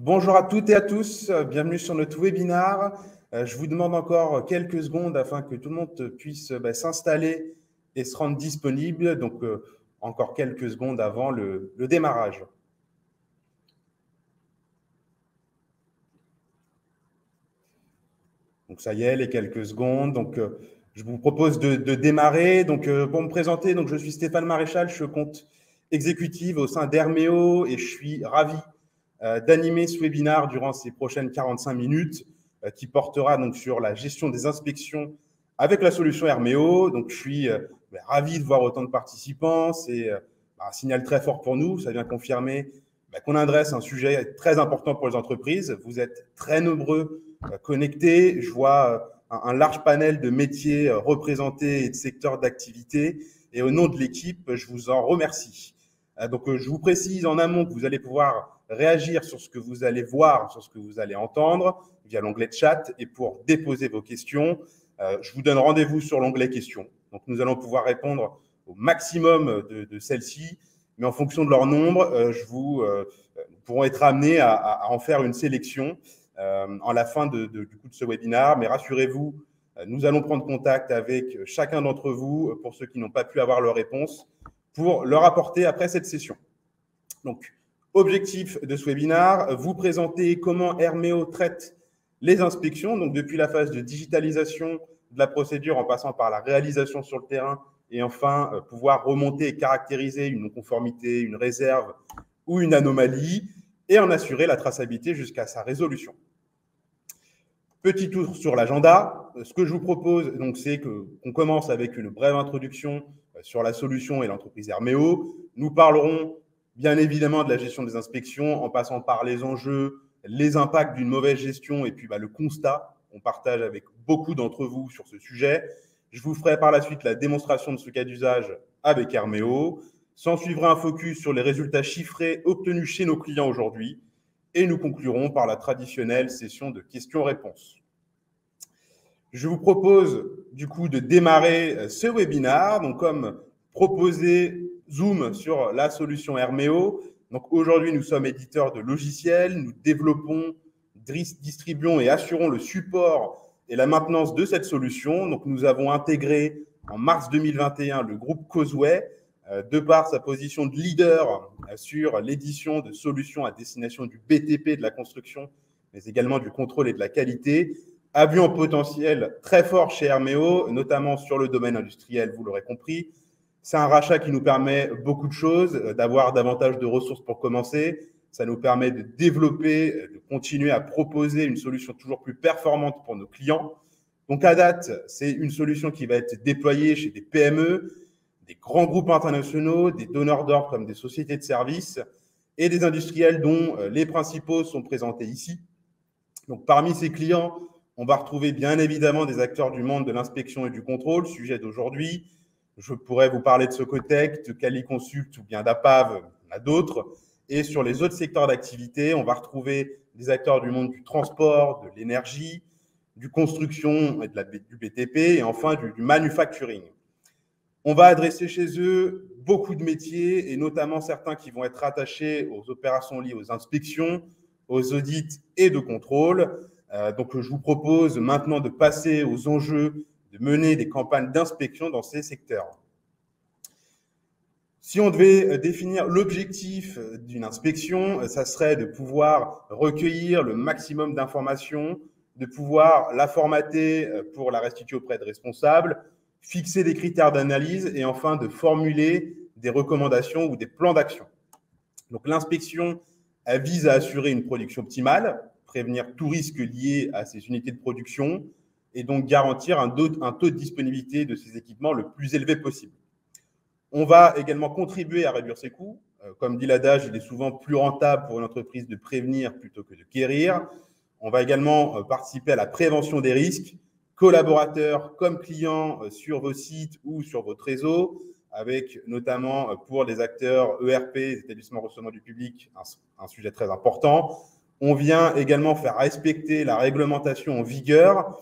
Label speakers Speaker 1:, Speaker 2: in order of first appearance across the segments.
Speaker 1: Bonjour à toutes et à tous, bienvenue sur notre webinaire. Je vous demande encore quelques secondes afin que tout le monde puisse s'installer et se rendre disponible. Donc, encore quelques secondes avant le démarrage. Donc, ça y est, les quelques secondes. Donc, je vous propose de démarrer. Donc, pour me présenter, donc, je suis Stéphane Maréchal, je suis compte exécutif au sein d'Herméo et je suis ravi d'animer ce webinaire durant ces prochaines 45 minutes qui portera donc sur la gestion des inspections avec la solution Herméo. Donc, je suis ravi de voir autant de participants. C'est un signal très fort pour nous. Ça vient confirmer qu'on adresse un sujet très important pour les entreprises. Vous êtes très nombreux connectés. Je vois un large panel de métiers représentés et de secteurs d'activité. Et au nom de l'équipe, je vous en remercie. Donc, je vous précise en amont que vous allez pouvoir réagir sur ce que vous allez voir, sur ce que vous allez entendre via l'onglet chat. Et pour déposer vos questions, je vous donne rendez-vous sur l'onglet questions. Donc, nous allons pouvoir répondre au maximum de celles-ci, mais en fonction de leur nombre, nous pourrons être amenés à en faire une sélection en la fin du coup de ce webinaire. Mais rassurez-vous, nous allons prendre contact avec chacun d'entre vous pour ceux qui n'ont pas pu avoir leur réponse pour leur apporter après cette session. Donc, objectif de ce webinaire, vous présenter comment Herméo traite les inspections, donc depuis la phase de digitalisation de la procédure en passant par la réalisation sur le terrain et enfin pouvoir remonter et caractériser une non-conformité, une réserve ou une anomalie et en assurer la traçabilité jusqu'à sa résolution. Petit tour sur l'agenda. Ce que je vous propose, c'est qu'on commence avec une brève introduction sur la solution et l'entreprise Herméo. Nous parlerons bien évidemment de la gestion des inspections en passant par les enjeux, les impacts d'une mauvaise gestion et puis le constat qu'on partage avec beaucoup d'entre vous sur ce sujet. Je vous ferai par la suite la démonstration de ce cas d'usage avec Herméo. S'en suivra un focus sur les résultats chiffrés obtenus chez nos clients aujourd'hui. Et nous conclurons par la traditionnelle session de questions-réponses. Je vous propose du coup de démarrer ce webinaire. Donc, comme proposé, Zoom sur la solution Herméo. Donc, aujourd'hui, nous sommes éditeurs de logiciels. Nous développons, distribuons et assurons le support et la maintenance de cette solution. Donc, nous avons intégré en mars 2021 le groupe Causeway, de par sa position de leader sur l'édition de solutions à destination du BTP, de la construction, mais également du contrôle et de la qualité, a vu un potentiel très fort chez Herméo, notamment sur le domaine industriel, vous l'aurez compris. C'est un rachat qui nous permet beaucoup de choses, d'avoir davantage de ressources pour commencer. Ça nous permet de développer, de continuer à proposer une solution toujours plus performante pour nos clients. Donc, à date, c'est une solution qui va être déployée chez des PME, des grands groupes internationaux, des donneurs d'ordre comme des sociétés de services et des industriels dont les principaux sont présentés ici. Donc, parmi ces clients, on va retrouver bien évidemment des acteurs du monde de l'inspection et du contrôle, sujet d'aujourd'hui. Je pourrais vous parler de Socotec, de Caliconsult ou bien d'APAV, il y en a d'autres. Et sur les autres secteurs d'activité, on va retrouver des acteurs du monde du transport, de l'énergie, du construction et du BTP et enfin du manufacturing. On va adresser chez eux beaucoup de métiers et notamment certains qui vont être attachés aux opérations liées aux inspections, aux audits et de contrôle. Donc, je vous propose maintenant de passer aux enjeux de mener des campagnes d'inspection dans ces secteurs. Si on devait définir l'objectif d'une inspection, ça serait de pouvoir recueillir le maximum d'informations, de pouvoir la formater pour la restituer auprès de responsables, fixer des critères d'analyse et enfin de formuler des recommandations ou des plans d'action. Donc, l'inspection vise à assurer une production optimale, prévenir tout risque lié à ces unités de production et donc garantir un taux de disponibilité de ces équipements le plus élevé possible. On va également contribuer à réduire ses coûts. Comme dit l'adage, il est souvent plus rentable pour une entreprise de prévenir plutôt que de guérir. On va également participer à la prévention des risques, collaborateurs comme clients sur vos sites ou sur votre réseau, avec notamment pour les acteurs ERP, les établissements recevant du public, un sujet très important. On vient également faire respecter la réglementation en vigueur,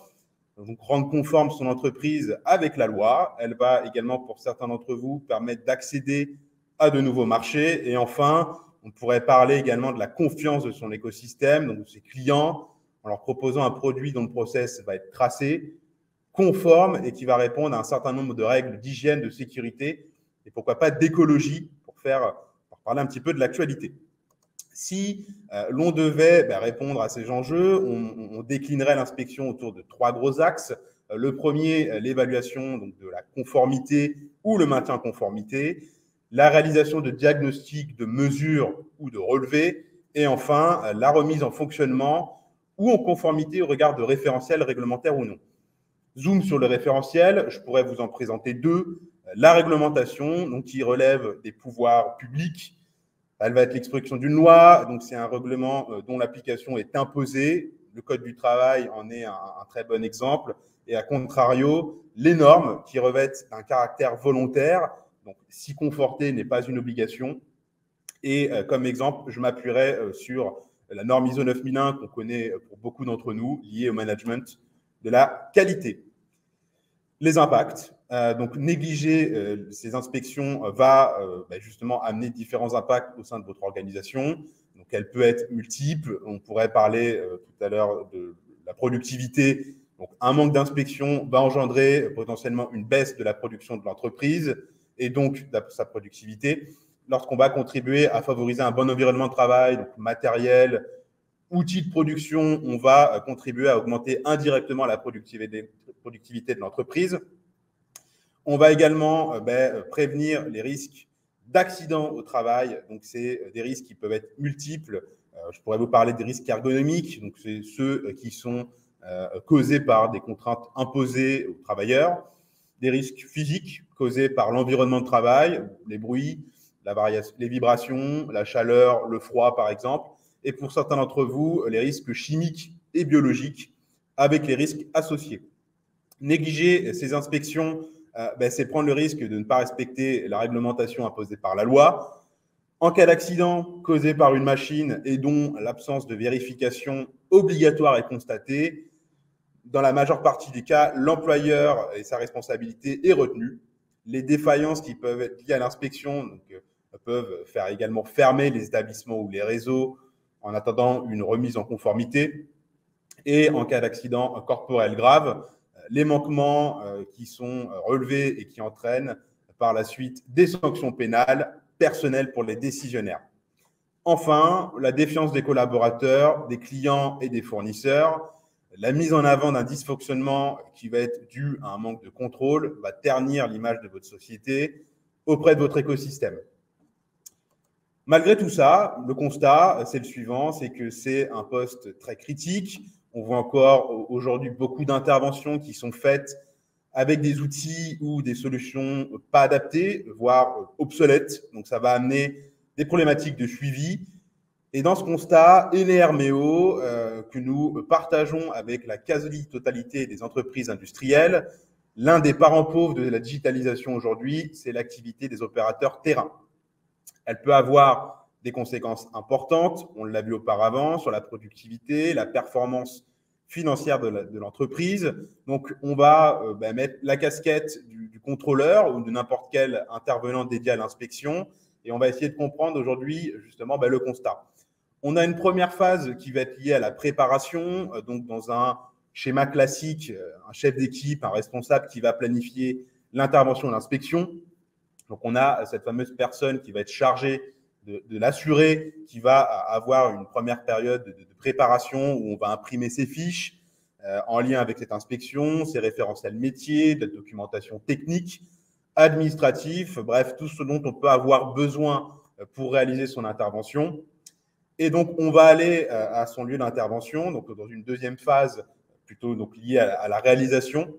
Speaker 1: donc rendre conforme son entreprise avec la loi. Elle va également, pour certains d'entre vous, permettre d'accéder à de nouveaux marchés. Et enfin, On pourrait parler également de la confiance de son écosystème, donc de ses clients, en leur proposant un produit dont le process va être tracé, conforme et qui va répondre à un certain nombre de règles d'hygiène, de sécurité et pourquoi pas d'écologie pour parler un petit peu de l'actualité. Si l'on devait répondre à ces enjeux, on déclinerait l'inspection autour de 3 gros axes. Le premier, l'évaluation de la conformité ou le maintien en conformité, la réalisation de diagnostics, de mesures ou de relevés, et enfin, la remise en fonctionnement ou en conformité au regard de référentiels réglementaires ou non. Zoom sur le référentiel, je pourrais vous en présenter 2. La réglementation, donc, qui relève des pouvoirs publics. Elle va être l'expression d'une loi, donc c'est un règlement dont l'application est imposée. Le Code du travail en est un très bon exemple. Et à contrario, les normes qui revêtent un caractère volontaire, donc s'y conforter n'est pas une obligation. Et comme exemple, je m'appuierai sur la norme ISO 9001 qu'on connaît pour beaucoup d'entre nous, liée au management de la qualité. Les impacts. Donc, négliger ces inspections va justement amener différents impacts au sein de votre organisation. Donc, elle peut être multiple. On pourrait parler tout à l'heure de la productivité. Donc, un manque d'inspection va engendrer potentiellement une baisse de la production de l'entreprise et donc de sa productivité. Lorsqu'on va contribuer à favoriser un bon environnement de travail, donc matériel, outils de production, on va contribuer à augmenter indirectement la productivité de l'entreprise. On va également prévenir les risques d'accidents au travail. Donc, c'est des risques qui peuvent être multiples. Je pourrais vous parler des risques ergonomiques. Donc, c'est ceux qui sont causés par des contraintes imposées aux travailleurs. Des risques physiques causés par l'environnement de travail, les bruits, les vibrations, la chaleur, le froid, par exemple. Et pour certains d'entre vous, les risques chimiques et biologiques avec les risques associés. Négliger ces inspections, c'est prendre le risque de ne pas respecter la réglementation imposée par la loi. En cas d'accident causé par une machine et dont l'absence de vérification obligatoire est constatée, dans la majeure partie des cas, l'employeur et sa responsabilité est retenue. Les défaillances qui peuvent être liées à l'inspection peuvent faire également fermer les établissements ou les réseaux en attendant une remise en conformité. Et en cas d'accident corporel grave, les manquements qui sont relevés et qui entraînent par la suite des sanctions pénales personnelles pour les décisionnaires. Enfin, la défiance des collaborateurs, des clients et des fournisseurs. La mise en avant d'un dysfonctionnement qui va être dû à un manque de contrôle va ternir l'image de votre société auprès de votre écosystème. Malgré tout ça, le constat, c'est le suivant, c'est que c'est un poste très critique. On voit encore aujourd'hui beaucoup d'interventions qui sont faites avec des outils ou des solutions pas adaptées, voire obsolètes. Donc, ça va amener des problématiques de suivi. Et dans ce constat, Herméo, que nous partageons avec la quasi-totalité des entreprises industrielles, l'un des parents pauvres de la digitalisation aujourd'hui, c'est l'activité des opérateurs terrain. Elle peut avoir des conséquences importantes, on l'a vu auparavant, sur la productivité, la performance financière de l'entreprise. Donc, on va mettre la casquette du contrôleur ou de n'importe quel intervenant dédié à l'inspection et on va essayer de comprendre aujourd'hui justement le constat. On a une première phase qui va être liée à la préparation, donc dans un schéma classique, un chef d'équipe, un responsable qui va planifier l'intervention de l'inspection. Donc, on a cette fameuse personne qui va être chargée de l'assurer, qui va avoir une première période de préparation où on va imprimer ses fiches en lien avec cette inspection, ses référentiels métiers, de la documentation technique, administrative, bref, tout ce dont on peut avoir besoin pour réaliser son intervention. Et donc, on va aller à son lieu d'intervention, donc dans une deuxième phase plutôt donc, liée à la réalisation.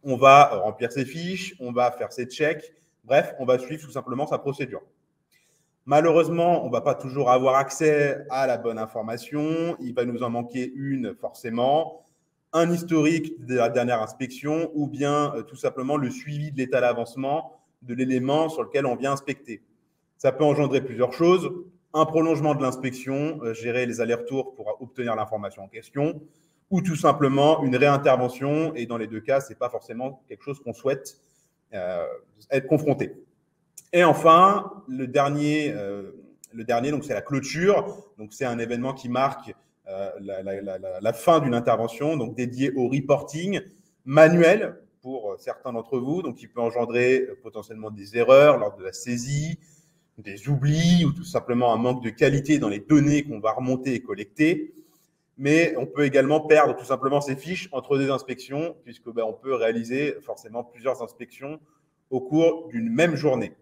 Speaker 1: On va remplir ses fiches, on va faire ses checks, bref, on va suivre tout simplement sa procédure. Malheureusement, on ne va pas toujours avoir accès à la bonne information. Il va nous en manquer une forcément, un historique de la dernière inspection ou bien tout simplement le suivi de l'état d'avancement de l'élément sur lequel on vient inspecter. Ça peut engendrer plusieurs choses. Un prolongement de l'inspection, gérer les allers-retours pour obtenir l'information en question, ou tout simplement une réintervention. Et dans les deux cas, ce n'est pas forcément quelque chose qu'on souhaite être confronté. Et enfin, le dernier Le dernier, donc c'est la clôture. Donc c'est un événement qui marque la fin d'une intervention, donc dédié au reporting manuel pour certains d'entre vous, donc qui peut engendrer potentiellement des erreurs lors de la saisie, des oublis ou tout simplement un manque de qualité dans les données qu'on va remonter et collecter. Mais on peut également perdre tout simplement ces fiches entre des inspections, puisque on peut réaliser forcément plusieurs inspections au cours d'une même journée.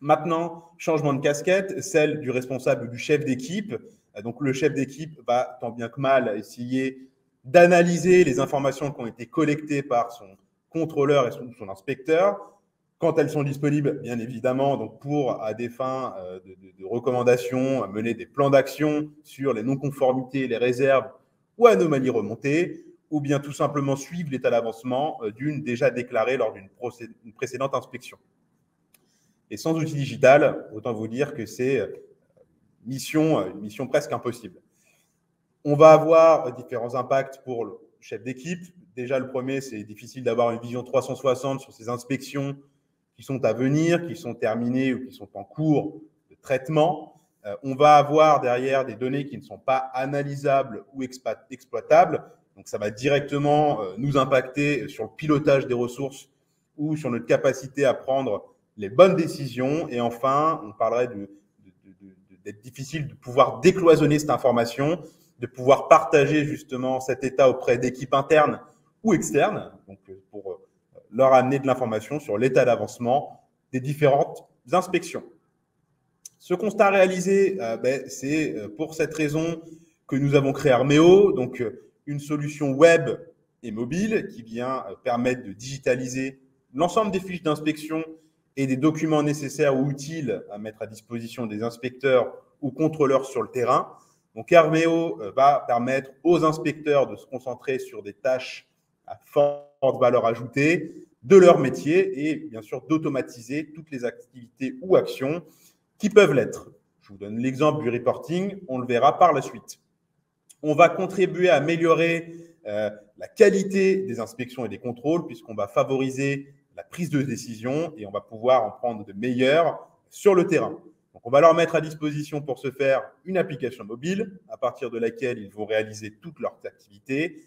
Speaker 1: Maintenant, changement de casquette, celle du responsable, du chef d'équipe. Donc, le chef d'équipe va, tant bien que mal, essayer d'analyser les informations qui ont été collectées par son contrôleur et son inspecteur, quand elles sont disponibles, bien évidemment, donc pour, à des fins de recommandations, mener des plans d'action sur les non-conformités, les réserves ou anomalies remontées, ou bien tout simplement suivre l'état d'avancement d'une déjà déclarée lors d'une précédente inspection. Et sans outil digital, autant vous dire que c'est une mission presque impossible. On va avoir différents impacts pour le chef d'équipe. Déjà, le premier, c'est difficile d'avoir une vision 360 sur ces inspections qui sont à venir, qui sont terminées ou qui sont en cours de traitement. On va avoir derrière des données qui ne sont pas analysables ou exploitables. Donc, ça va directement nous impacter sur le pilotage des ressources ou sur notre capacité à prendre les bonnes décisions. Et enfin, on parlerait d'être difficile de pouvoir décloisonner cette information, de pouvoir partager justement cet état auprès d'équipes internes ou externes, donc pour leur amener de l'information sur l'état d'avancement des différentes inspections. Ce constat réalisé, c'est pour cette raison que nous avons créé Arméo, donc une solution web et mobile qui vient permettre de digitaliser l'ensemble des fiches d'inspection et des documents nécessaires ou utiles à mettre à disposition des inspecteurs ou contrôleurs sur le terrain. Donc, Arméo va permettre aux inspecteurs de se concentrer sur des tâches à forte valeur ajoutée de leur métier et bien sûr d'automatiser toutes les activités ou actions qui peuvent l'être. Je vous donne l'exemple du reporting, on le verra par la suite. On va contribuer à améliorer la qualité des inspections et des contrôles puisqu'on va favoriser la prise de décision et on va pouvoir en prendre de meilleures sur le terrain. Donc, on va leur mettre à disposition pour ce faire une application mobile à partir de laquelle ils vont réaliser toutes leurs activités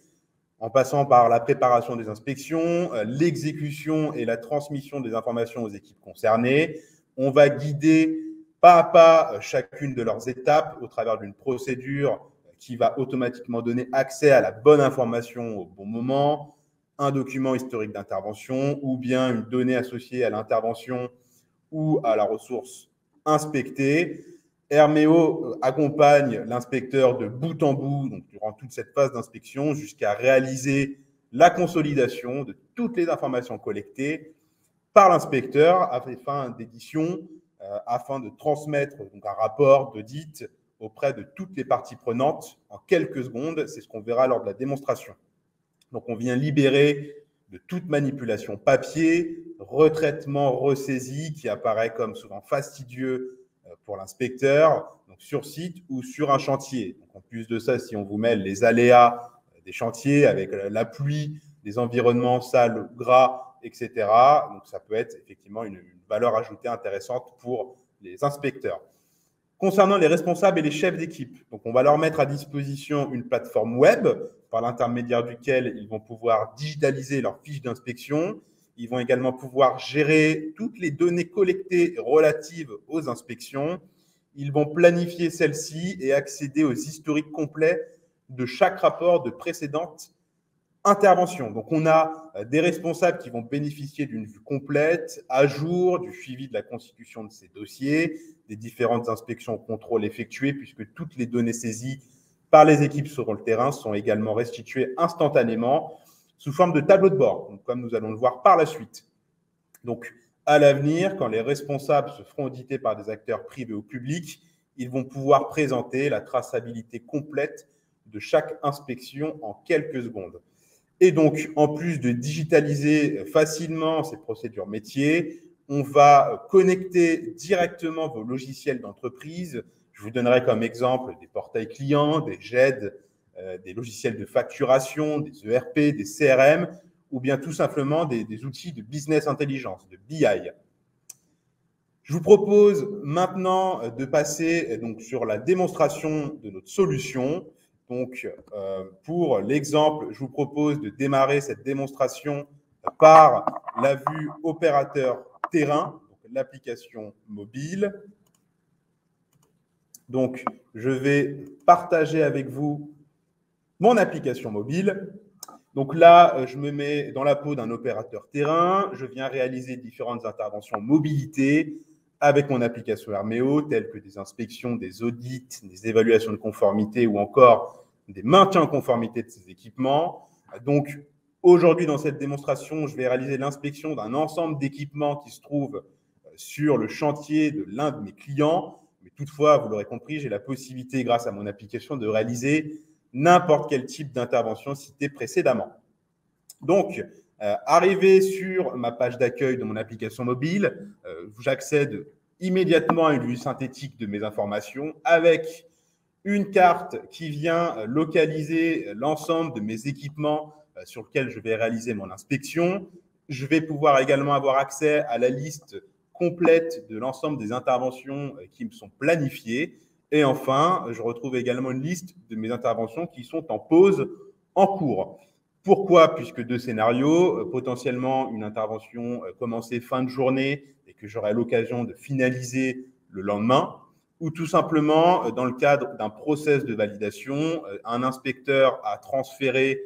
Speaker 1: en passant par la préparation des inspections, l'exécution et la transmission des informations aux équipes concernées. On va guider pas à pas chacune de leurs étapes au travers d'une procédure qui va automatiquement donner accès à la bonne information au bon moment, un document historique d'intervention ou bien une donnée associée à l'intervention ou à la ressource inspectée. Arméo accompagne l'inspecteur de bout en bout, donc durant toute cette phase d'inspection, jusqu'à réaliser la consolidation de toutes les informations collectées par l'inspecteur à fin d'édition, afin de transmettre donc un rapport d'audit auprès de toutes les parties prenantes en quelques secondes. C'est ce qu'on verra lors de la démonstration. Donc, on vient libérer de toute manipulation papier, retraitement, ressaisie qui apparaît comme souvent fastidieux pour l'inspecteur, donc sur site ou sur un chantier. Donc, en plus de ça, si on vous mêle les aléas des chantiers avec la pluie, des environnements sales, gras, etc., donc ça peut être effectivement une valeur ajoutée intéressante pour les inspecteurs. Concernant les responsables et les chefs d'équipe, donc on va leur mettre à disposition une plateforme web par l'intermédiaire duquel ils vont pouvoir digitaliser leurs fiches d'inspection. Ils vont également pouvoir gérer toutes les données collectées relatives aux inspections. Ils vont planifier celles-ci et accéder aux historiques complets de chaque rapport de précédente intervention. Donc, on a des responsables qui vont bénéficier d'une vue complète, à jour, du suivi de la constitution de ces dossiers, des différentes inspections ou contrôles effectués, puisque toutes les données saisies par les équipes sur le terrain sont également restituées instantanément sous forme de tableau de bord, donc, comme nous allons le voir par la suite. Donc, à l'avenir, quand les responsables se feront auditer par des acteurs privés ou publics, ils vont pouvoir présenter la traçabilité complète de chaque inspection en quelques secondes. Et donc, en plus de digitaliser facilement ces procédures métiers, on va connecter directement vos logiciels d'entreprise. Je vous donnerai comme exemple des portails clients, des GED, des logiciels de facturation, des ERP, des CRM, ou bien tout simplement des outils de business intelligence, de BI. Je vous propose maintenant de passer donc, sur la démonstration de notre solution. Donc, pour l'exemple, je vous propose de démarrer cette démonstration par la vue opérateur terrain, l'application mobile. Donc, je vais partager avec vous mon application mobile. Donc là, je me mets dans la peau d'un opérateur terrain. Je viens réaliser différentes interventions mobilité avec mon application Herméo, telles que des inspections, des audits, des évaluations de conformité ou encore des maintiens en conformité de ces équipements. Donc, aujourd'hui, dans cette démonstration, je vais réaliser l'inspection d'un ensemble d'équipements qui se trouvent sur le chantier de l'un de mes clients. Mais toutefois, vous l'aurez compris, j'ai la possibilité, grâce à mon application, de réaliser n'importe quel type d'intervention citée précédemment. Donc, arrivé sur ma page d'accueil de mon application mobile, j'accède immédiatement à une vue synthétique de mes informations avec une carte qui vient localiser l'ensemble de mes équipements sur lesquels je vais réaliser mon inspection. Je vais pouvoir également avoir accès à la liste complète de l'ensemble des interventions qui me sont planifiées. Et enfin, je retrouve également une liste de mes interventions qui sont en pause en cours. Pourquoi? Puisque deux scénarios, potentiellement une intervention commencée fin de journée et que j'aurai l'occasion de finaliser le lendemain, ou tout simplement, dans le cadre d'un process de validation, un inspecteur a transféré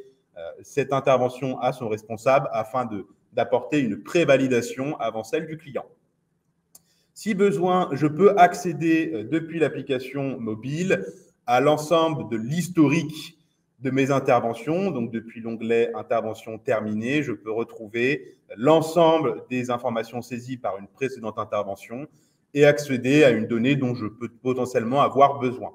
Speaker 1: cette intervention à son responsable afin d'apporter une prévalidation avant celle du client. Si besoin, je peux accéder depuis l'application mobile à l'ensemble de l'historique de mes interventions. Donc, depuis l'onglet « Intervention terminée », je peux retrouver l'ensemble des informations saisies par une précédente intervention et accéder à une donnée dont je peux potentiellement avoir besoin.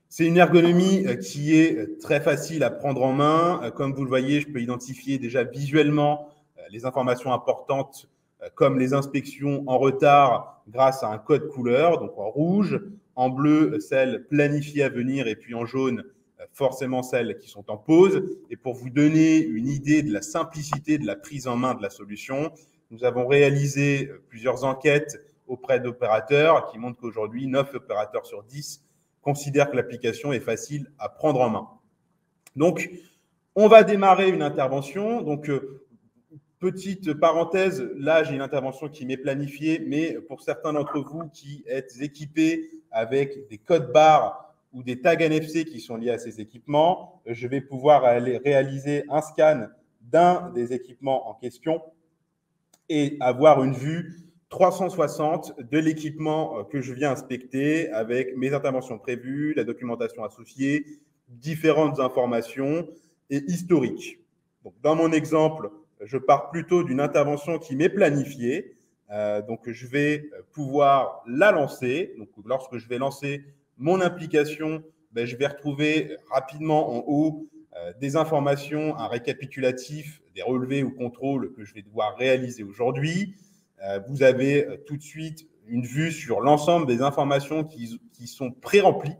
Speaker 1: C'est une ergonomie qui est très facile à prendre en main. Comme vous le voyez, je peux identifier déjà visuellement les informations importantes comme les inspections en retard grâce à un code couleur, donc en rouge, en bleu, celles planifiées à venir, et puis en jaune, forcément celles qui sont en pause. Et pour vous donner une idée de la simplicité de la prise en main de la solution, nous avons réalisé plusieurs enquêtes auprès d'opérateurs qui montrent qu'aujourd'hui, 9 opérateurs sur 10 considèrent que l'application est facile à prendre en main. Donc, on va démarrer une intervention. Donc, petite parenthèse, là, j'ai une intervention qui m'est planifiée, mais pour certains d'entre vous qui êtes équipés avec des codes barres ou des tags NFC qui sont liés à ces équipements, je vais pouvoir aller réaliser un scan d'un des équipements en question et avoir une vue 360 de l'équipement que je viens inspecter avec mes interventions prévues, la documentation associée, différentes informations et historiques. Donc, dans mon exemple, je pars plutôt d'une intervention qui m'est planifiée. Donc, je vais pouvoir la lancer. Donc, lorsque je vais lancer mon application, je vais retrouver rapidement en haut des informations, un récapitulatif, des relevés ou contrôles que je vais devoir réaliser aujourd'hui. Vous avez tout de suite une vue sur l'ensemble des informations qui sont pré-remplies.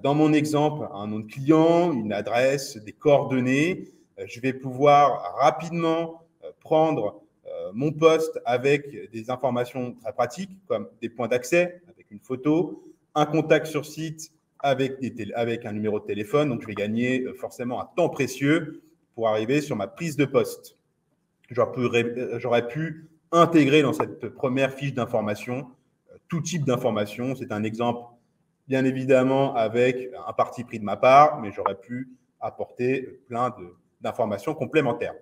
Speaker 1: Dans mon exemple, un nom de client, une adresse, des coordonnées. Je vais pouvoir rapidement prendre mon poste avec des informations très pratiques, comme des points d'accès avec une photo, un contact sur site avec un numéro de téléphone. Donc, je vais gagner forcément un temps précieux pour arriver sur ma prise de poste. J'aurais pu intégrer dans cette première fiche d'information tout type d'informations. C'est un exemple, bien évidemment, avec un parti pris de ma part, mais j'aurais pu apporter plein d'informations complémentaires.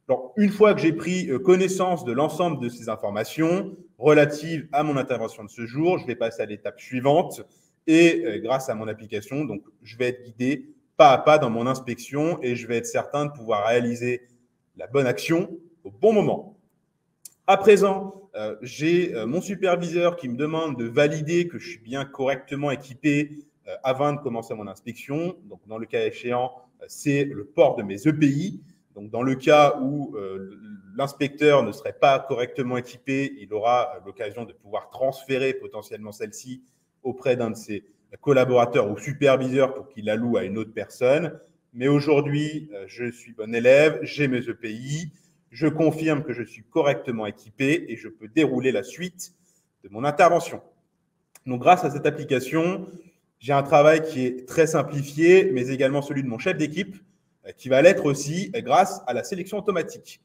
Speaker 1: Alors, une fois que j'ai pris connaissance de l'ensemble de ces informations relatives à mon intervention de ce jour, je vais passer à l'étape suivante et grâce à mon application, donc, je vais être guidé pas à pas dans mon inspection et je vais être certain de pouvoir réaliser la bonne action au bon moment. À présent, j'ai mon superviseur qui me demande de valider que je suis bien correctement équipé avant de commencer mon inspection. Donc, dans le cas échéant, c'est le port de mes EPI. Donc, dans le cas où l'inspecteur ne serait pas correctement équipé, il aura l'occasion de pouvoir transférer potentiellement celle-ci auprès d'un de ses collaborateurs ou superviseurs pour qu'il la loue à une autre personne. Mais aujourd'hui, je suis bon élève, j'ai mes EPI, je confirme que je suis correctement équipé et je peux dérouler la suite de mon intervention. Donc, grâce à cette application, j'ai un travail qui est très simplifié, mais également celui de mon chef d'équipe, qui va l'être aussi grâce à la sélection automatique.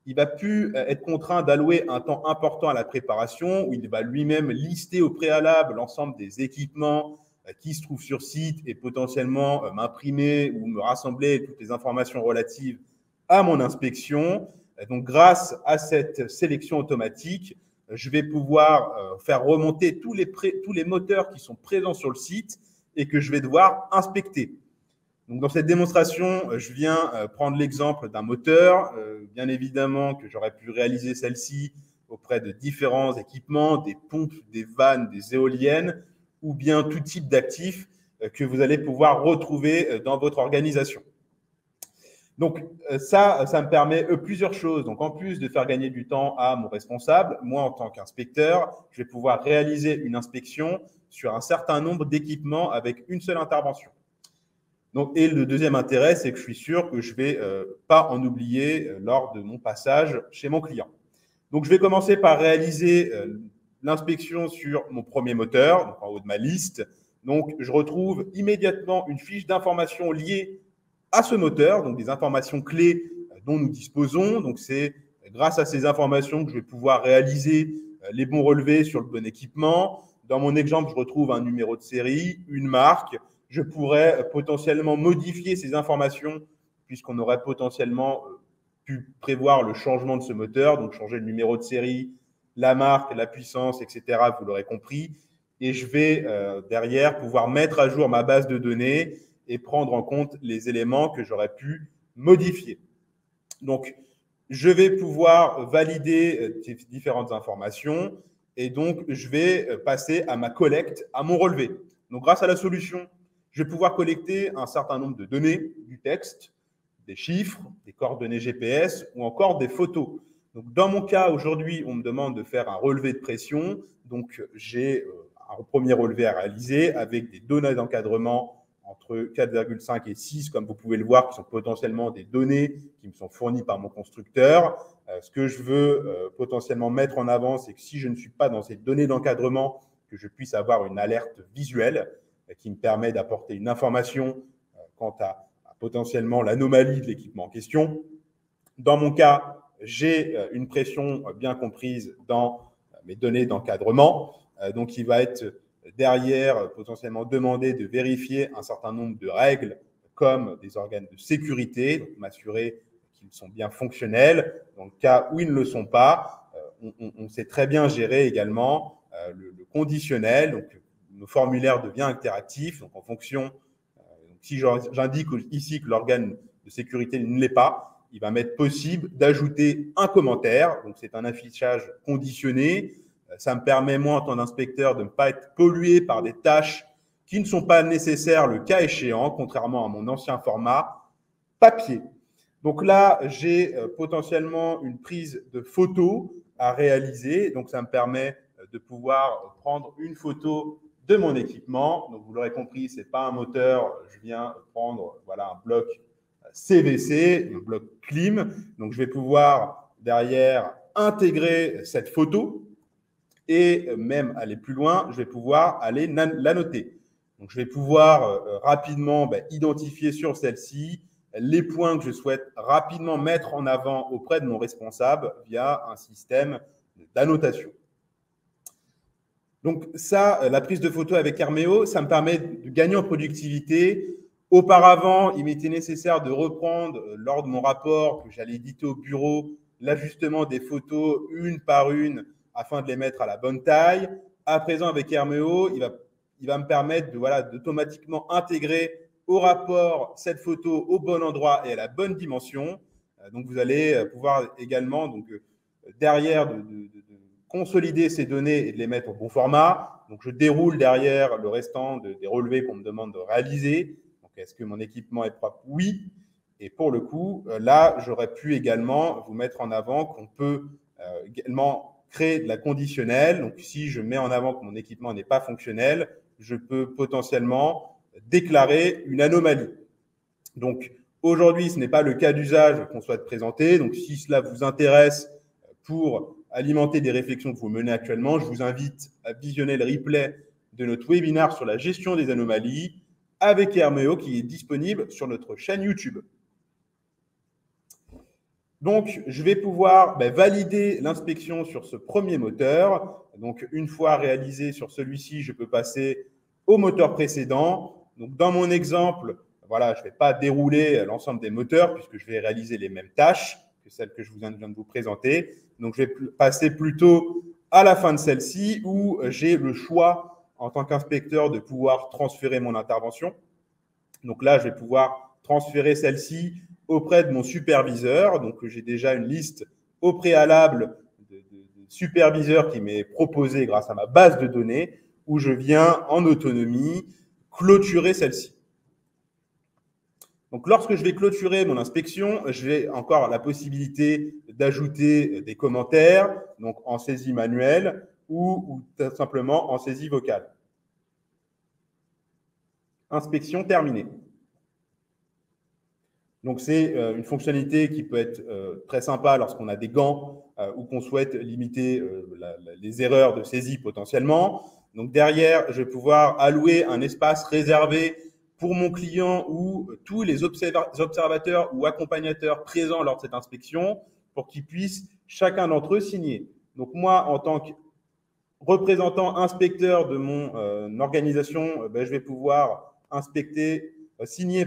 Speaker 1: Il va plus être contraint d'allouer un temps important à la préparation, où il va lui-même lister au préalable l'ensemble des équipements qui se trouvent sur site et potentiellement m'imprimer ou me rassembler toutes les informations relatives à mon inspection. Donc, grâce à cette sélection automatique, je vais pouvoir faire remonter tous les moteurs qui sont présents sur le site et que je vais devoir inspecter. Donc, dans cette démonstration, je viens prendre l'exemple d'un moteur. Bien évidemment que j'aurais pu réaliser celle-ci auprès de différents équipements, des pompes, des vannes, des éoliennes, ou bien tout type d'actifs que vous allez pouvoir retrouver dans votre organisation. Donc, ça me permet plusieurs choses. Donc, en plus de faire gagner du temps à mon responsable, moi, en tant qu'inspecteur, je vais pouvoir réaliser une inspection sur un certain nombre d'équipements avec une seule intervention. Donc, et le deuxième intérêt, c'est que je suis sûr que je ne vais pas en oublier lors de mon passage chez mon client. Donc, je vais commencer par réaliser l'inspection sur mon premier moteur, donc en haut de ma liste. Donc, je retrouve immédiatement une fiche d'informations liée à ce moteur, donc des informations clés dont nous disposons. Donc, c'est grâce à ces informations que je vais pouvoir réaliser les bons relevés sur le bon équipement. Dans mon exemple, je retrouve un numéro de série, une marque. Je pourrais potentiellement modifier ces informations puisqu'on aurait potentiellement pu prévoir le changement de ce moteur, donc changer le numéro de série, la marque, la puissance, etc. Vous l'aurez compris. Et je vais derrière pouvoir mettre à jour ma base de données et prendre en compte les éléments que j'aurais pu modifier. Donc, je vais pouvoir valider ces différentes informations et donc je vais passer à ma collecte, à mon relevé. Donc, grâce à la solution, je vais pouvoir collecter un certain nombre de données, du texte, des chiffres, des coordonnées GPS ou encore des photos. Donc, dans mon cas, aujourd'hui, on me demande de faire un relevé de pression. Donc, j'ai un premier relevé à réaliser avec des données d'encadrement entre 4,5 et 6, comme vous pouvez le voir, qui sont potentiellement des données qui me sont fournies par mon constructeur. Ce que je veux potentiellement mettre en avant, c'est que si je ne suis pas dans ces données d'encadrement, que je puisse avoir une alerte visuelle qui me permet d'apporter une information quant à potentiellement l'anomalie de l'équipement en question. Dans mon cas, j'ai une pression bien comprise dans mes données d'encadrement. Donc, il va être derrière potentiellement demandé de vérifier un certain nombre de règles comme des organes de sécurité, donc m'assurer qu'ils sont bien fonctionnels. Dans le cas où ils ne le sont pas, on sait très bien gérer également le conditionnel. Donc, nos formulaires deviennent interactifs. Donc, en fonction, si j'indique ici que l'organe de sécurité ne l'est pas, il va m'être possible d'ajouter un commentaire. Donc, c'est un affichage conditionné. Ça me permet, moi, en tant qu'inspecteur, de ne pas être pollué par des tâches qui ne sont pas nécessaires le cas échéant, contrairement à mon ancien format papier. Donc là, j'ai potentiellement une prise de photo à réaliser. Donc, ça me permet de pouvoir prendre une photo de mon équipement. Donc, vous l'aurez compris, ce n'est pas un moteur. Je viens prendre un bloc CVC, un bloc clim. Donc, je vais pouvoir derrière intégrer cette photo et même aller plus loin, je vais pouvoir aller la noter. Donc, je vais pouvoir rapidement identifier sur celle-ci les points que je souhaite rapidement mettre en avant auprès de mon responsable via un système d'annotation. Donc ça, la prise de photo avec Herméo, ça me permet de gagner en productivité. Auparavant, il m'était nécessaire de reprendre, lors de mon rapport que j'allais éditer au bureau, l'ajustement des photos une par une afin de les mettre à la bonne taille. À présent, avec Herméo, il va me permettre d'automatiquement intégrer au rapport cette photo au bon endroit et à la bonne dimension. Donc, vous allez pouvoir également, derrière, de consolider ces données et de les mettre au bon format. Donc, je déroule derrière le restant des relevés qu'on me demande de réaliser. Donc, est-ce que mon équipement est propre? Oui. Et pour le coup, là, j'aurais pu également vous mettre en avant qu'on peut également créer de la conditionnelle. Donc, si je mets en avant que mon équipement n'est pas fonctionnel, je peux potentiellement déclarer une anomalie. Donc, aujourd'hui, ce n'est pas le cas d'usage qu'on souhaite présenter. Donc, si cela vous intéresse pour alimenter des réflexions que vous menez actuellement, je vous invite à visionner le replay de notre webinaire sur la gestion des anomalies avec Herméo qui est disponible sur notre chaîne YouTube. Donc, je vais pouvoir valider l'inspection sur ce premier moteur. Donc, une fois réalisé sur celui-ci, je peux passer au moteur précédent. Donc, dans mon exemple, voilà, je ne vais pas dérouler l'ensemble des moteurs puisque je vais réaliser les mêmes tâches que celles que je viens de vous présenter. Donc, je vais passer plutôt à la fin de celle-ci où j'ai le choix en tant qu'inspecteur de pouvoir transférer mon intervention. Donc là, je vais pouvoir transférer celle-ci auprès de mon superviseur. Donc, j'ai déjà une liste au préalable de superviseurs qui m'est proposée grâce à ma base de données où je viens en autonomie clôturer celle-ci. Donc, lorsque je vais clôturer mon inspection, j'ai encore la possibilité d'ajouter des commentaires, donc en saisie manuelle ou tout simplement en saisie vocale. Inspection terminée. Donc, c'est une fonctionnalité qui peut être très sympa lorsqu'on a des gants ou qu'on souhaite limiter les erreurs de saisie potentiellement. Donc, derrière, je vais pouvoir allouer un espace réservé pour mon client ou tous les observateurs ou accompagnateurs présents lors de cette inspection pour qu'ils puissent chacun d'entre eux signer. Donc, moi, en tant que représentant inspecteur de mon organisation, je vais pouvoir signer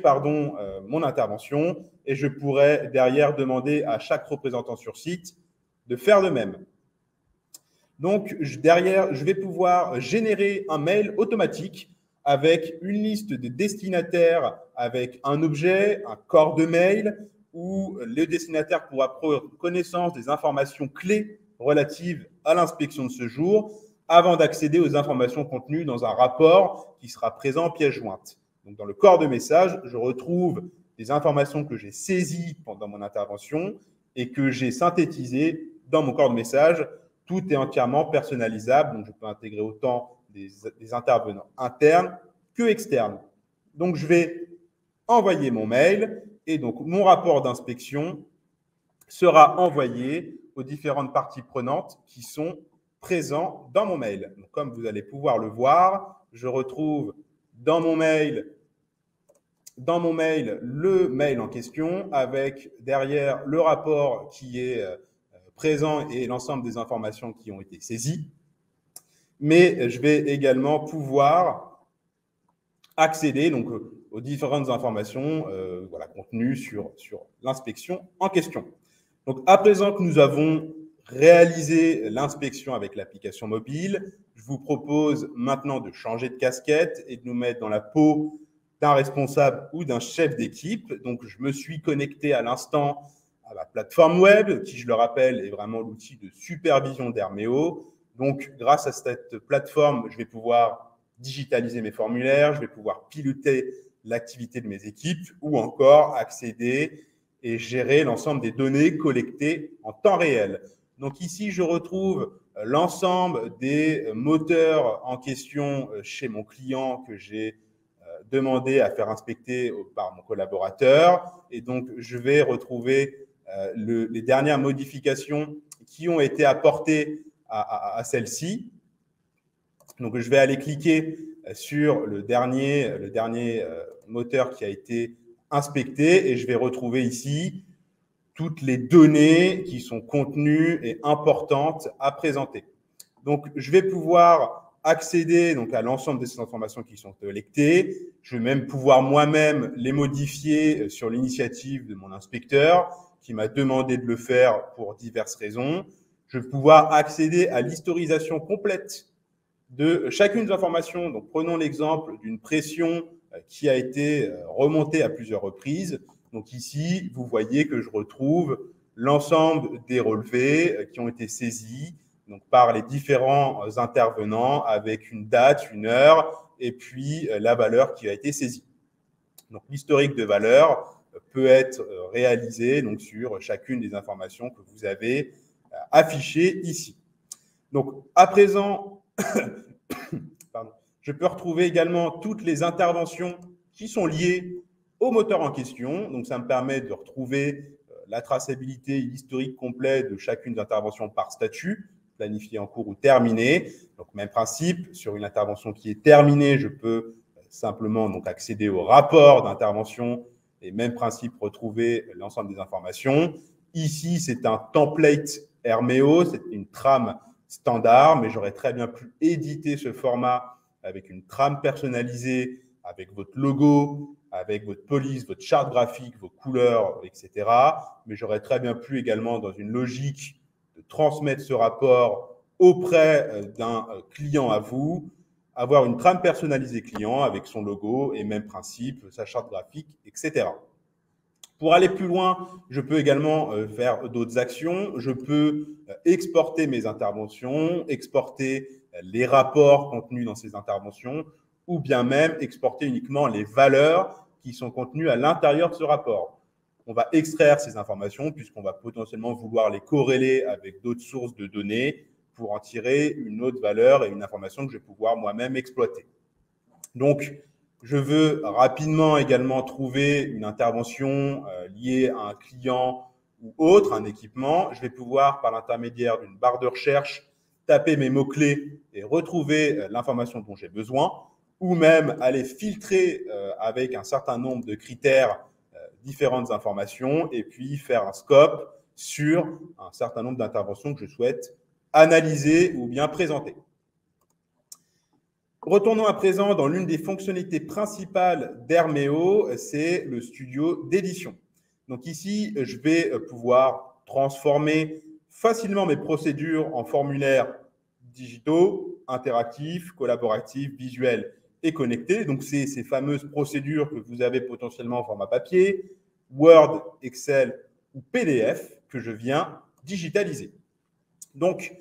Speaker 1: mon intervention et je pourrais derrière demander à chaque représentant sur site de faire de même. Donc, derrière, je vais pouvoir générer un mail automatique avec une liste de destinataires avec un objet, un corps de mail où le destinataire pourra prendre connaissance des informations clés relatives à l'inspection de ce jour avant d'accéder aux informations contenues dans un rapport qui sera présent en pièce jointe. Donc, dans le corps de message, je retrouve des informations que j'ai saisies pendant mon intervention et que j'ai synthétisées dans mon corps de message. Tout est entièrement personnalisable, donc je peux intégrer autant des intervenants internes que externes. Donc, je vais envoyer mon mail et donc mon rapport d'inspection sera envoyé aux différentes parties prenantes qui sont présents dans mon mail. Donc, comme vous allez pouvoir le voir, je retrouve dans mon mail le mail en question avec derrière le rapport qui est présent et l'ensemble des informations qui ont été saisies. Mais je vais également pouvoir accéder donc, aux différentes informations contenues sur l'inspection en question. Donc, à présent que nous avons réalisé l'inspection avec l'application mobile, je vous propose maintenant de changer de casquette et de nous mettre dans la peau d'un responsable ou d'un chef d'équipe. Donc, je me suis connecté à l'instant à la plateforme web, qui, je le rappelle, est vraiment l'outil de supervision d'Herméo. Donc, grâce à cette plateforme, je vais pouvoir digitaliser mes formulaires, je vais pouvoir piloter l'activité de mes équipes ou encore accéder et gérer l'ensemble des données collectées en temps réel. Donc ici, je retrouve l'ensemble des moteurs en question chez mon client que j'ai demandé à faire inspecter par mon collaborateur. Et donc, je vais retrouver les dernières modifications qui ont été apportées à celle-ci. Donc, je vais aller cliquer sur le dernier moteur qui a été inspecté et je vais retrouver ici toutes les données qui sont contenues et importantes à présenter. Donc, je vais pouvoir accéder donc, à l'ensemble de ces informations qui sont collectées. Je vais même pouvoir moi-même les modifier sur l'initiative de mon inspecteur qui m'a demandé de le faire pour diverses raisons. Je vais pouvoir accéder à l'historisation complète de chacune des informations. Donc, prenons l'exemple d'une pression qui a été remontée à plusieurs reprises. Donc, ici, vous voyez que je retrouve l'ensemble des relevés qui ont été saisis donc, par les différents intervenants avec une date, une heure et puis la valeur qui a été saisie. Donc, l'historique de valeur peut être réalisé donc, sur chacune des informations que vous avez affichées ici. Donc, à présent, je peux retrouver également toutes les interventions qui sont liées au moteur en question. Donc, ça me permet de retrouver la traçabilité et l'historique complet de chacune des interventions par statut, planifiée en cours ou terminée. Donc, même principe, sur une intervention qui est terminée, je peux simplement donc, accéder au rapport d'intervention et même principe, retrouver l'ensemble des informations. Ici, c'est un template Herméo, c'est une trame standard, mais j'aurais très bien pu éditer ce format avec une trame personnalisée, avec votre logo, avec votre police, votre charte graphique, vos couleurs, etc. Mais j'aurais très bien pu également, dans une logique de transmettre ce rapport auprès d'un client à vous, avoir une trame personnalisée client avec son logo et même principe, sa charte graphique, etc. Pour aller plus loin, je peux également faire d'autres actions. Je peux exporter mes interventions, exporter les rapports contenus dans ces interventions, ou bien même exporter uniquement les valeurs qui sont contenues à l'intérieur de ce rapport. On va extraire ces informations puisqu'on va potentiellement vouloir les corréler avec d'autres sources de données pour en tirer une autre valeur et une information que je vais pouvoir moi-même exploiter. Donc, je veux rapidement également trouver une intervention liée à un client ou autre, un équipement. Je vais pouvoir, par l'intermédiaire d'une barre de recherche, taper mes mots-clés et retrouver l'information dont j'ai besoin, ou même aller filtrer avec un certain nombre de critères différentes informations et puis faire un scope sur un certain nombre d'interventions que je souhaite analyser ou bien présenter. Retournons à présent dans l'une des fonctionnalités principales d'Herméo, c'est le studio d'édition. Donc ici, je vais pouvoir transformer facilement mes procédures en formulaires digitaux, interactifs, collaboratifs, visuels et connectés. Donc c'est ces fameuses procédures que vous avez potentiellement en format papier, Word, Excel ou PDF que je viens digitaliser. Donc,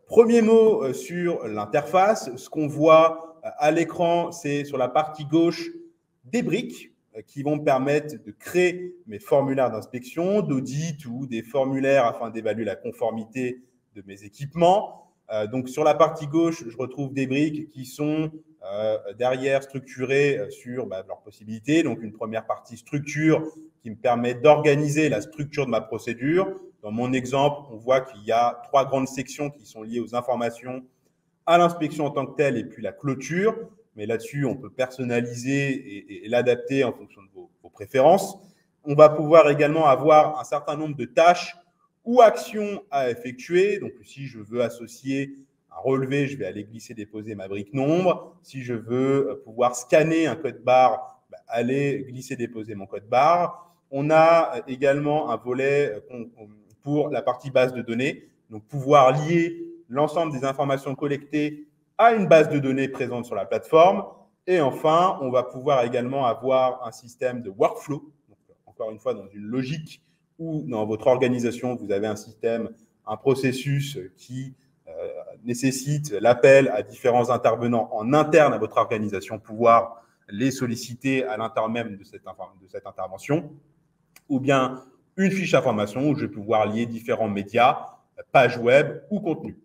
Speaker 1: premier mot sur l'interface, ce qu'on voit à l'écran, c'est sur la partie gauche des briques qui vont me permettre de créer mes formulaires d'inspection, d'audit ou des formulaires afin d'évaluer la conformité de mes équipements. Donc, sur la partie gauche, je retrouve des briques qui sont derrière structurées sur leurs possibilités. Donc, une première partie structure qui me permet d'organiser la structure de ma procédure. Dans mon exemple, on voit qu'il y a 3 grandes sections qui sont liées aux informations, à l'inspection en tant que telle et puis la clôture. Mais là-dessus, on peut personnaliser et l'adapter en fonction de vos préférences. On va pouvoir également avoir un certain nombre de tâches ou actions à effectuer. Donc, si je veux associer un relevé, je vais aller glisser, déposer ma brique nombre. Si je veux pouvoir scanner un code barre, aller glisser, déposer mon code barre. On a également un volet pour la partie base de données, donc pouvoir lier l'ensemble des informations collectées à une base de données présente sur la plateforme. Et enfin, on va pouvoir également avoir un système de workflow, donc, encore une fois dans une logique où dans votre organisation, vous avez un système, un processus qui nécessite l'appel à différents intervenants en interne à votre organisation, pouvoir les solliciter à l'intérieur même de cette intervention, ou bien une fiche information où je vais pouvoir lier différents médias, pages web ou contenus.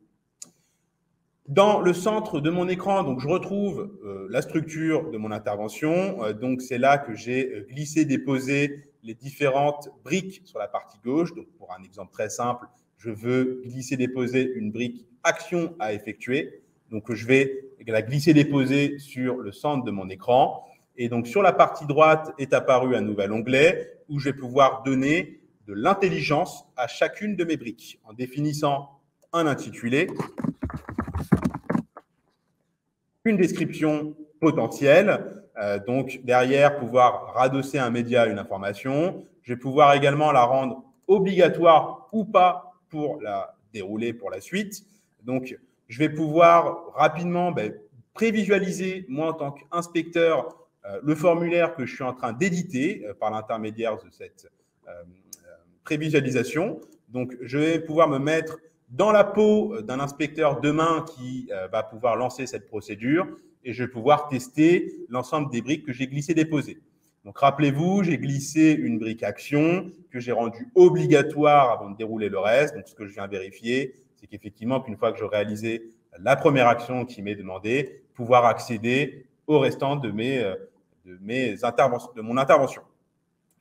Speaker 1: Dans le centre de mon écran, donc, je retrouve la structure de mon intervention. Donc, c'est là que j'ai glissé, déposé les différentes briques sur la partie gauche. Donc, pour un exemple très simple, je veux glisser, déposer une brique action à effectuer. Donc, je vais la glisser, déposer sur le centre de mon écran. Et donc, sur la partie droite est apparu un nouvel onglet où je vais pouvoir donner de l'intelligence à chacune de mes briques en définissant un intitulé, une description potentielle, donc derrière pouvoir radosser un média à une information. Je vais pouvoir également la rendre obligatoire ou pas pour la dérouler pour la suite. Donc, je vais pouvoir rapidement prévisualiser, moi en tant qu'inspecteur, le formulaire que je suis en train d'éditer par l'intermédiaire de cette prévisualisation. Donc, je vais pouvoir me mettre dans la peau d'un inspecteur demain qui va pouvoir lancer cette procédure et je vais pouvoir tester l'ensemble des briques que j'ai glissées, déposées. Donc, rappelez-vous, j'ai glissé une brique action que j'ai rendue obligatoire avant de dérouler le reste. Donc, ce que je viens vérifier, c'est qu'effectivement, qu'une fois que j'ai réalisé la première action qui m'est demandée, pouvoir accéder au restant de mon intervention.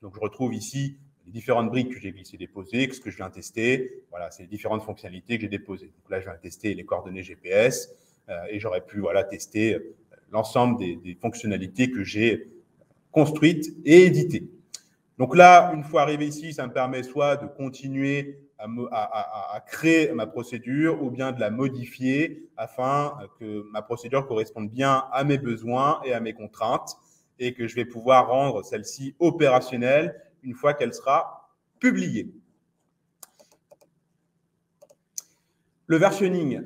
Speaker 1: Donc, je retrouve ici les différentes briques que j'ai glissées-déposées, ce que je viens tester. Voilà, c'est les différentes fonctionnalités que j'ai déposées. Donc là, je viens tester les coordonnées GPS et j'aurais pu tester l'ensemble des fonctionnalités que j'ai construites et éditées. Donc là, une fois arrivé ici, ça me permet soit de continuer à créer ma procédure ou bien de la modifier afin que ma procédure corresponde bien à mes besoins et à mes contraintes et que je vais pouvoir rendre celle-ci opérationnelle une fois qu'elle sera publiée. Le versionning.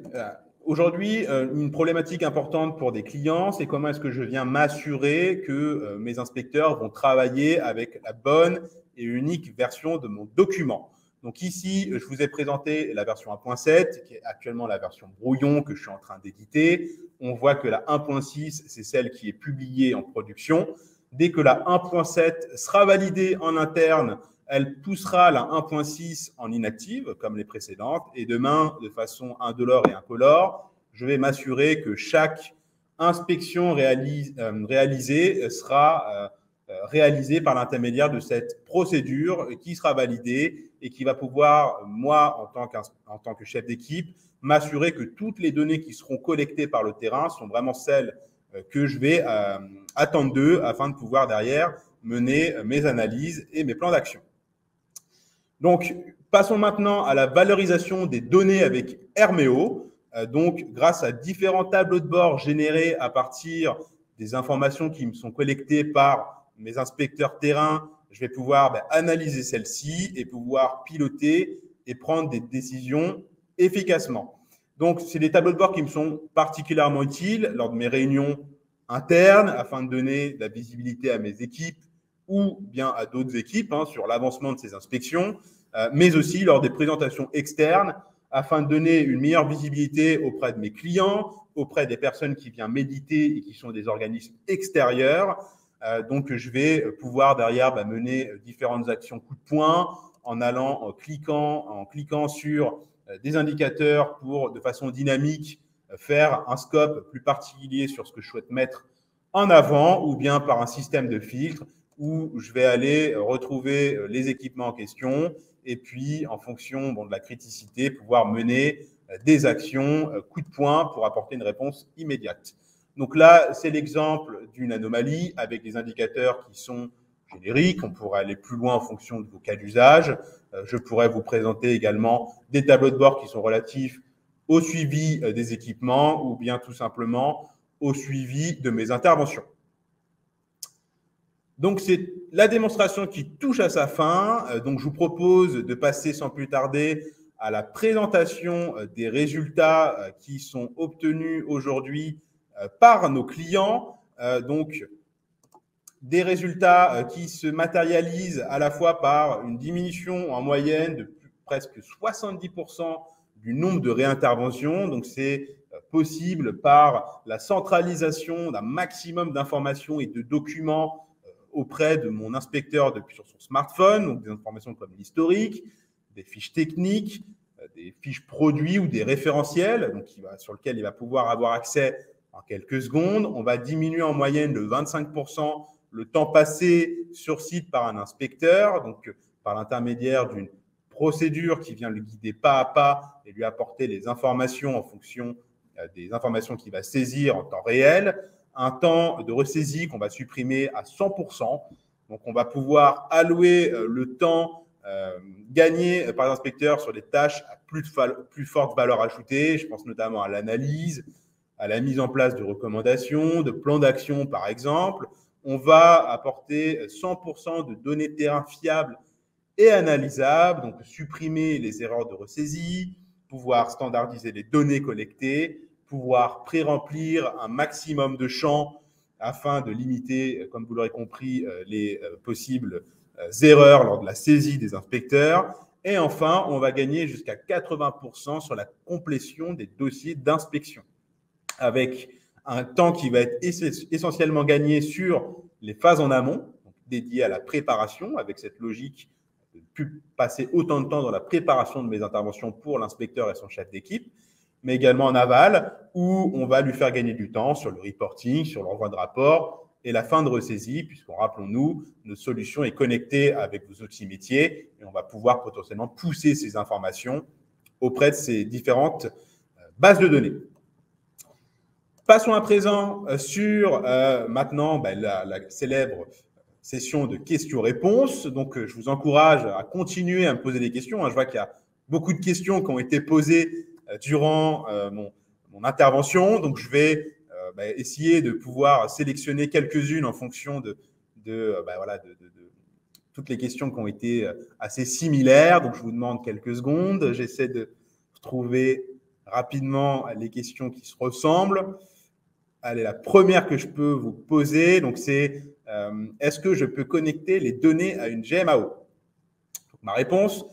Speaker 1: Aujourd'hui, une problématique importante pour des clients, c'est comment est-ce que je viens m'assurer que mes inspecteurs vont travailler avec la bonne et unique version de mon document. Donc ici, je vous ai présenté la version 1.7, qui est actuellement la version brouillon que je suis en train d'éditer. On voit que la 1.6, c'est celle qui est publiée en production. Dès que la 1.7 sera validée en interne, elle poussera la 1.6 en inactive, comme les précédentes. Et demain, de façon indolore et incolore, je vais m'assurer que chaque inspection réalisée sera réalisée par l'intermédiaire de cette procédure qui sera validée et qui va pouvoir, moi, en tant que chef d'équipe, m'assurer que toutes les données qui seront collectées par le terrain sont vraiment celles que je vais attendre d'eux afin de pouvoir derrière mener mes analyses et mes plans d'action. Donc, passons maintenant à la valorisation des données avec Herméo. Donc, grâce à différents tableaux de bord générés à partir des informations qui me sont collectées par mes inspecteurs terrain, je vais pouvoir analyser celles-ci et pouvoir piloter et prendre des décisions efficacement. Donc, c'est des tableaux de bord qui me sont particulièrement utiles lors de mes réunions internes afin de donner de la visibilité à mes équipes ou bien à d'autres équipes sur l'avancement de ces inspections, mais aussi lors des présentations externes afin de donner une meilleure visibilité auprès de mes clients, auprès des personnes qui viennent méditer et qui sont des organismes extérieurs. Donc, je vais pouvoir derrière mener différentes actions coup de poing en cliquant sur des indicateurs pour, de façon dynamique, faire un scope plus particulier sur ce que je souhaite mettre en avant ou bien par un système de filtre où je vais aller retrouver les équipements en question et puis, en fonction de la criticité, pouvoir mener des actions coup de poing pour apporter une réponse immédiate. Donc là, c'est l'exemple d'une anomalie avec des indicateurs qui sont génériques. On pourrait aller plus loin en fonction de vos cas d'usage. Je pourrais vous présenter également des tableaux de bord qui sont relatifs au suivi des équipements ou bien tout simplement au suivi de mes interventions. Donc, c'est la démonstration qui touche à sa fin. Donc, je vous propose de passer sans plus tarder à la présentation des résultats qui sont obtenus aujourd'hui par nos clients. Donc, des résultats qui se matérialisent à la fois par une diminution en moyenne de presque 70% du nombre de réinterventions. Donc, c'est possible par la centralisation d'un maximum d'informations et de documents auprès de mon inspecteur sur son smartphone, donc des informations comme l'historique, des fiches techniques, des fiches produits ou des référentiels donc sur lesquels il va pouvoir avoir accès en quelques secondes. On va diminuer en moyenne de 25% le temps passé sur site par un inspecteur, donc par l'intermédiaire d'une procédure qui vient le guider pas à pas et lui apporter les informations en fonction des informations qu'il va saisir en temps réel. Un temps de ressaisie qu'on va supprimer à 100%. Donc, on va pouvoir allouer le temps gagné par l'inspecteur sur des tâches à plus forte valeur ajoutée. Je pense notamment à l'analyse, à la mise en place de recommandations, de plans d'action, par exemple. On va apporter 100% de données terrain fiables et analysables, donc supprimer les erreurs de ressaisie, pouvoir standardiser les données collectées, pouvoir pré-remplir un maximum de champs afin de limiter, comme vous l'aurez compris, les possibles erreurs lors de la saisie des inspecteurs. Et enfin, on va gagner jusqu'à 80% sur la complétion des dossiers d'inspection, avec un temps qui va être essentiellement gagné sur les phases en amont, dédiées à la préparation, avec cette logique de ne plus passer autant de temps dans la préparation de mes interventions pour l'inspecteur et son chef d'équipe, mais également en aval, où on va lui faire gagner du temps sur le reporting, sur l'envoi de rapport et la fin de ressaisie, puisqu'on, rappelons-nous, notre solution est connectée avec vos outils métiers et on va pouvoir potentiellement pousser ces informations auprès de ces différentes bases de données. Passons à présent sur maintenant la célèbre session de questions-réponses. Donc, je vous encourage à continuer à me poser des questions. Je vois qu'il y a beaucoup de questions qui ont été posées durant mon intervention. Donc, je vais essayer de pouvoir sélectionner quelques-unes en fonction de toutes les questions qui ont été assez similaires. Donc, je vous demande quelques secondes. J'essaie de trouver rapidement les questions qui se ressemblent. Allez, la première que je peux vous poser, donc c'est est-ce que je peux connecter les données à une GMAO? Donc, ma réponse,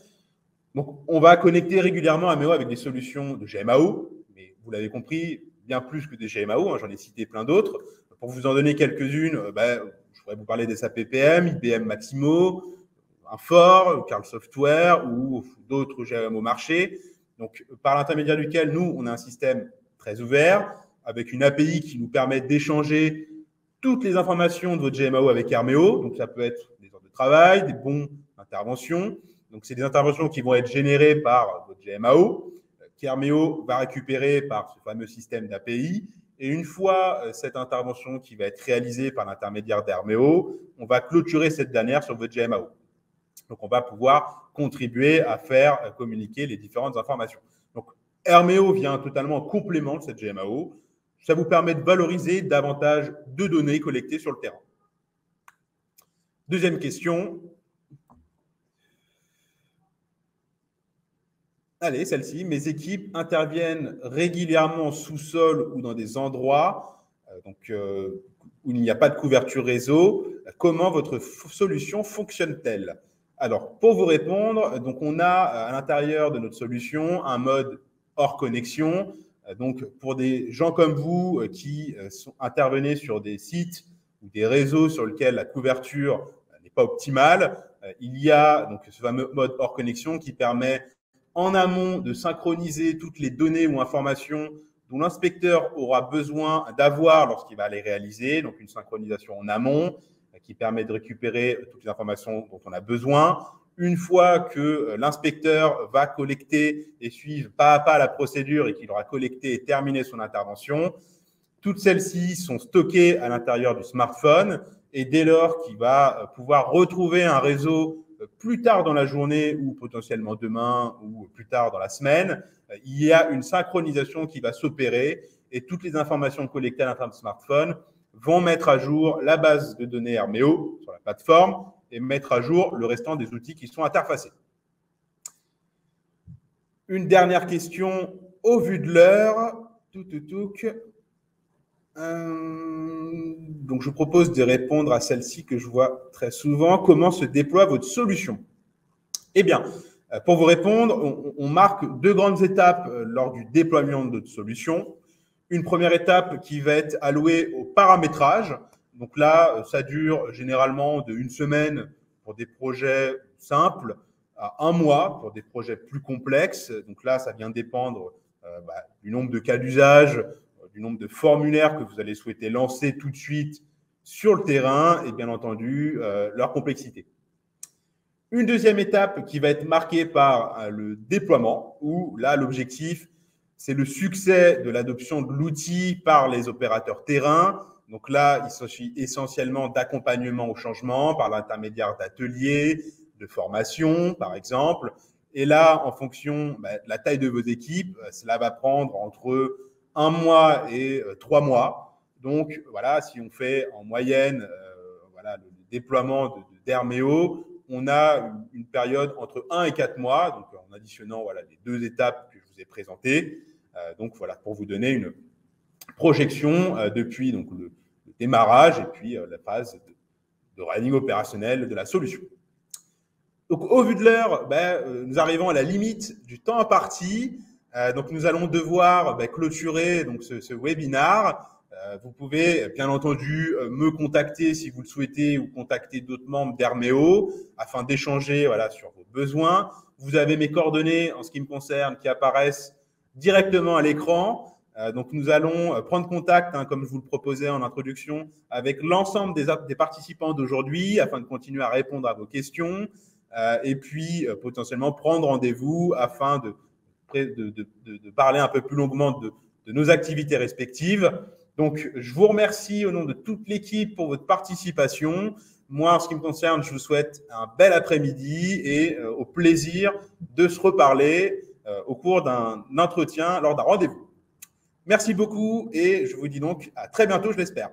Speaker 1: donc, on va connecter régulièrement AMEO avec des solutions de GMAO, mais vous l'avez compris, bien plus que des GMAO, j'en ai cité plein d'autres. Pour vous en donner quelques-unes, je pourrais vous parler des SAP-PM, IBM Maximo, Infor, Carl Software ou d'autres GMAO marché. Donc, par l'intermédiaire duquel nous, on a un système très ouvert, avec une API qui nous permet d'échanger toutes les informations de votre GMAO avec Hermeo. Donc, ça peut être des ordres de travail, des bons d'intervention. Donc, c'est des interventions qui vont être générées par votre GMAO, qu'Hermeo va récupérer par ce fameux système d'API. Et une fois cette intervention qui va être réalisée par l'intermédiaire d'Hermeo, on va clôturer cette dernière sur votre GMAO. Donc, on va pouvoir contribuer à faire communiquer les différentes informations. Donc, Hermeo vient totalement en complément de cette GMAO. Ça vous permet de valoriser davantage de données collectées sur le terrain. Deuxième question. Allez, celle-ci. Mes équipes interviennent régulièrement en sous-sol ou dans des endroits où il n'y a pas de couverture réseau. Comment votre solution fonctionne-t-elle? Alors, pour vous répondre, donc on a à l'intérieur de notre solution un mode hors connexion. Donc, pour des gens comme vous qui intervenez sur des sites ou des réseaux sur lesquels la couverture n'est pas optimale, il y a donc ce fameux mode hors connexion qui permet en amont de synchroniser toutes les données ou informations dont l'inspecteur aura besoin d'avoir lorsqu'il va les réaliser. Donc, une synchronisation en amont qui permet de récupérer toutes les informations dont on a besoin. Une fois que l'inspecteur va collecter et suivre pas à pas la procédure et qu'il aura collecté et terminé son intervention, toutes celles-ci sont stockées à l'intérieur du smartphone et dès lors qu'il va pouvoir retrouver un réseau plus tard dans la journée ou potentiellement demain ou plus tard dans la semaine, il y a une synchronisation qui va s'opérer et toutes les informations collectées à l'intérieur du smartphone vont mettre à jour la base de données Hermeo sur la plateforme et mettre à jour le restant des outils qui sont interfacés. Une dernière question au vu de l'heure. Donc, je vous propose de répondre à celle-ci que je vois très souvent. Comment se déploie votre solution? Eh bien, pour vous répondre, on marque deux grandes étapes lors du déploiement de notre solution. Une première étape qui va être allouée au paramétrage. Donc là, ça dure généralement de 1 semaine pour des projets simples à 1 mois pour des projets plus complexes. Donc là, ça vient dépendre du nombre de cas d'usage, du nombre de formulaires que vous allez souhaiter lancer tout de suite sur le terrain et bien entendu, leur complexité. Une deuxième étape qui va être marquée par le déploiement où là, l'objectif, c'est le succès de l'adoption de l'outil par les opérateurs terrain. Donc là, il s'agit essentiellement d'accompagnement au changement par l'intermédiaire d'ateliers, de formation, par exemple. Et là, en fonction de la taille de vos équipes, cela va prendre entre 1 mois et 3 mois. Donc, voilà, si on fait en moyenne le déploiement d'Hermeo, on a une période entre 1 et 4 mois, donc en additionnant les 2 étapes que je vous ai présentées. Donc, voilà, pour vous donner une projection depuis donc, le démarrage et puis la phase de running opérationnel de la solution. Donc, au vu de l'heure, nous arrivons à la limite du temps imparti. Donc, nous allons devoir clôturer donc, ce webinaire. Vous pouvez, bien entendu, me contacter si vous le souhaitez ou contacter d'autres membres d'Hermeo afin d'échanger sur vos besoins. Vous avez mes coordonnées en ce qui me concerne qui apparaissent directement à l'écran. Donc, nous allons prendre contact, comme je vous le proposais en introduction, avec l'ensemble des participants d'aujourd'hui afin de continuer à répondre à vos questions et puis potentiellement prendre rendez-vous afin de parler un peu plus longuement de nos activités respectives. Donc, je vous remercie au nom de toute l'équipe pour votre participation. Moi, en ce qui me concerne, je vous souhaite un bel après-midi et au plaisir de se reparler au cours d'un entretien lors d'un rendez-vous. Merci beaucoup et je vous dis donc à très bientôt, je l'espère.